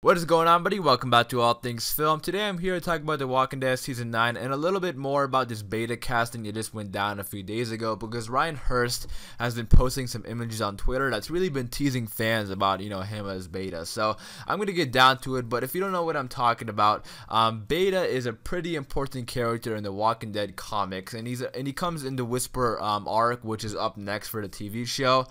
What is going on, buddy? Welcome back to All Things Film. Today I'm here to talk about The Walking Dead Season 9 and a little bit more about this beta casting that just went down a few days ago, because Ryan Hurst has been posting some images on Twitter that's really been teasing fans about, him as Beta. So I'm going to get down to it, but if you don't know what I'm talking about, Beta is a pretty important character in the Walking Dead comics, and he comes in the Whisperer arc, which is up next for the TV show.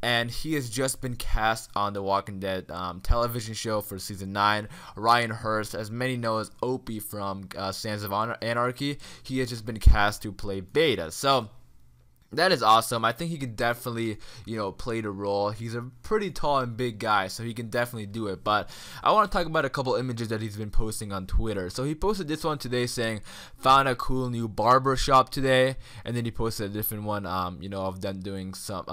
And he has just been cast on the Walking Dead television show for Season 9. Ryan Hurst, as many know as Opie from Sons of Anarchy, he has just been cast to play Beta. So that is awesome. I think he can definitely, play the role. He's a pretty tall and big guy, so he can definitely do it. But I want to talk about a couple images that he's been posting on Twitter. So he posted this one today saying, found a cool new barber shop today. And then he posted a different one, of them doing some,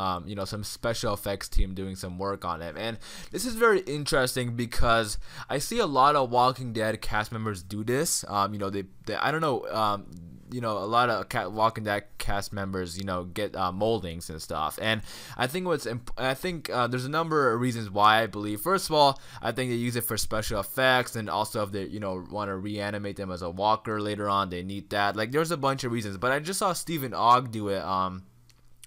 some special effects team doing some work on it. And this is very interesting because I see a lot of Walking Dead cast members do this. I don't know, a lot of Walking Dead cast members, get moldings and stuff. And I think there's a number of reasons why I believe. First of all, I think they use it for special effects, and also if they, want to reanimate them as a walker later on, they need that. Like, there's a bunch of reasons. But I just saw Stephen Ogg do it,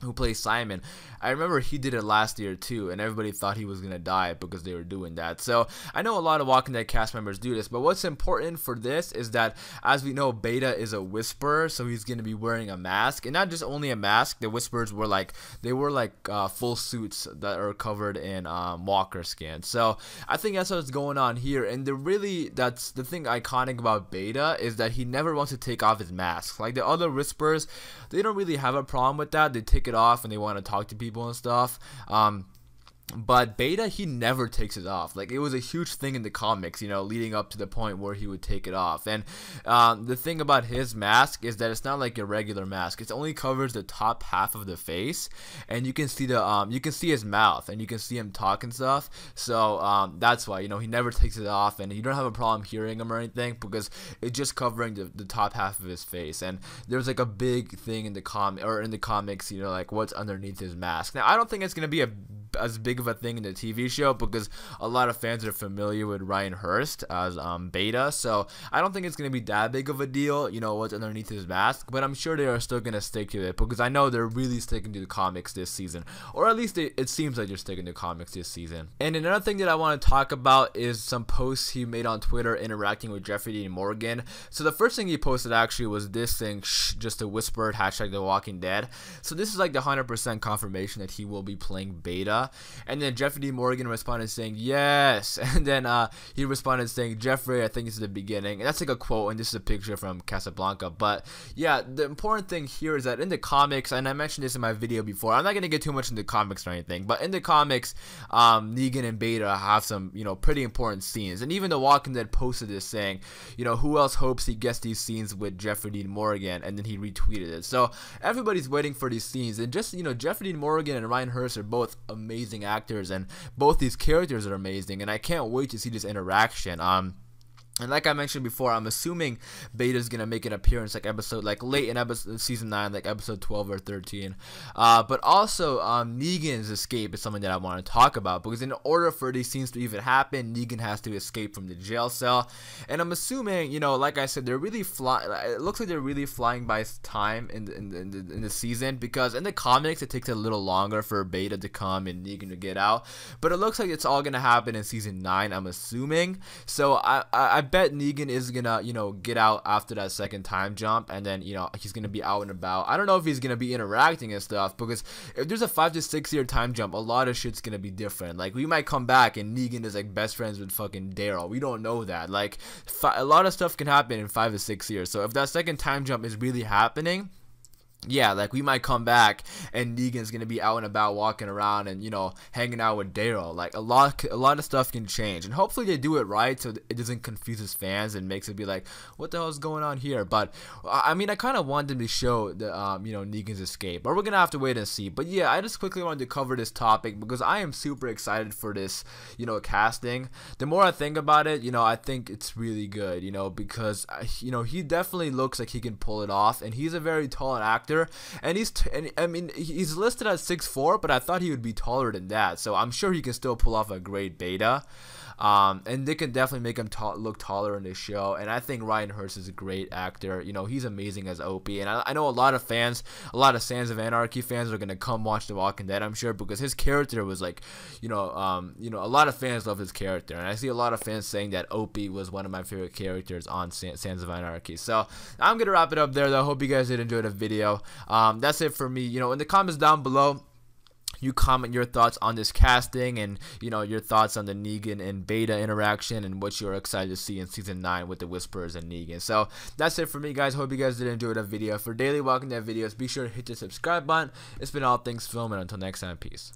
who plays Simon. I remember he did it last year too, and everybody thought he was gonna die because they were doing that. So I know a lot of Walking Dead cast members do this, but what's important for this is that, as we know, Beta is a Whisperer, so he's gonna be wearing a mask, and not just only a mask. The Whisperers were like full suits that are covered in walker skin. So I think that's what's going on here, and that's the thing iconic about Beta is that he never wants to take off his mask. Like the other Whisperers, they don't really have a problem with that. They take it off and they want to talk to people and stuff. But Beta, he never takes it off. Like, it was a huge thing in the comics, leading up to the point where he would take it off. And the thing about his mask is that it's not like a regular mask. It only covers the top half of the face, and you can see his mouth, and you can see him talk and stuff. So that's why, he never takes it off, and you don't have a problem hearing him or anything, because it's just covering the top half of his face. And there's like a big thing in the comics, like what's underneath his mask. Now, I don't think it's gonna be as big of a thing in the TV show, because a lot of fans are familiar with Ryan Hurst as Beta, so I don't think it's going to be that big of a deal, what's underneath his mask. But I'm sure they are still going to stick to it, because I know they're really sticking to the comics this season, or at least it seems like they're sticking to comics this season. And another thing that I want to talk about is some posts he made on Twitter interacting with Jeffrey Dean Morgan. So the first thing he posted actually was this thing, just a whisper, hashtag The Walking Dead. So this is like the 100% confirmation that he will be playing Beta. And then Jeffrey D. Morgan responded saying yes, and then he responded saying, Jeffrey, I think this is the beginning. And that's like a quote, and this is a picture from Casablanca. But yeah, the important thing here is that in the comics, and I mentioned this in my video before, I'm not going to get too much into comics or anything, but in the comics, Negan and Beta have some pretty important scenes. And even The Walking Dead posted this saying, who else hopes he gets these scenes with Jeffrey Dean Morgan, and then he retweeted it. So everybody's waiting for these scenes, and just Jeffrey Dean Morgan and Ryan Hurst are both amazing actors, and both these characters are amazing, and I can't wait to see this interaction. And like I mentioned before, I'm assuming Beta's gonna make an appearance late in episode season 9, like episode 12 or 13. But also Negan's escape is something that I want to talk about, because in order for these scenes to even happen, Negan has to escape from the jail cell. And I'm assuming, like I said, they're really it looks like they're really flying by time in the season, because in the comics it takes a little longer for Beta to come and Negan to get out. But it looks like it's all gonna happen in season 9, I'm assuming. So I bet Negan is gonna get out after that second time jump, and then he's gonna be out and about. I don't know if he's gonna be interacting and stuff, because if there's a 5 to 6 year time jump, a lot of shit's gonna be different. Like, we might come back and Negan is like best friends with fucking Daryl. We don't know that. Like, a lot of stuff can happen in 5 to 6 years. So if that second time jump is really happening, yeah, like, we might come back and Negan's gonna be out and about walking around and hanging out with Daryl. Like, a lot of stuff can change, and hopefully they do it right so it doesn't confuse his fans and makes it be like, what the hell is going on here? But I mean, I kind of wanted them to show the Negan's escape, but we're gonna have to wait and see. But yeah, I just quickly wanted to cover this topic because I am super excited for this casting. The more I think about it, I think it's really good, because he definitely looks like he can pull it off, and he's a very tall actor. And he's listed at 6'4", but I thought he would be taller than that. So I'm sure he can still pull off a great Beta. And they can definitely make him look taller in this show. And I think Ryan Hurst is a great actor. You know, he's amazing as Opie. And I know a lot of fans, a lot of Sons of Anarchy fans are gonna come watch The Walking Dead, I'm sure, because his character was like, a lot of fans love his character, and I see a lot of fans saying that Opie was one of my favorite characters on Sons of Anarchy. So I'm gonna wrap it up there, though. Hope you guys did enjoy the video. That's it for me. You know, in the comments down below, you comment your thoughts on this casting and, you know, your thoughts on the Negan and Beta interaction and what you're excited to see in season 9 with the Whisperers and Negan. So that's it for me, guys. Hope you guys did enjoy the video. For daily Walking Dead videos, be sure to hit the subscribe button. It's been All Things Film, and until next time, peace.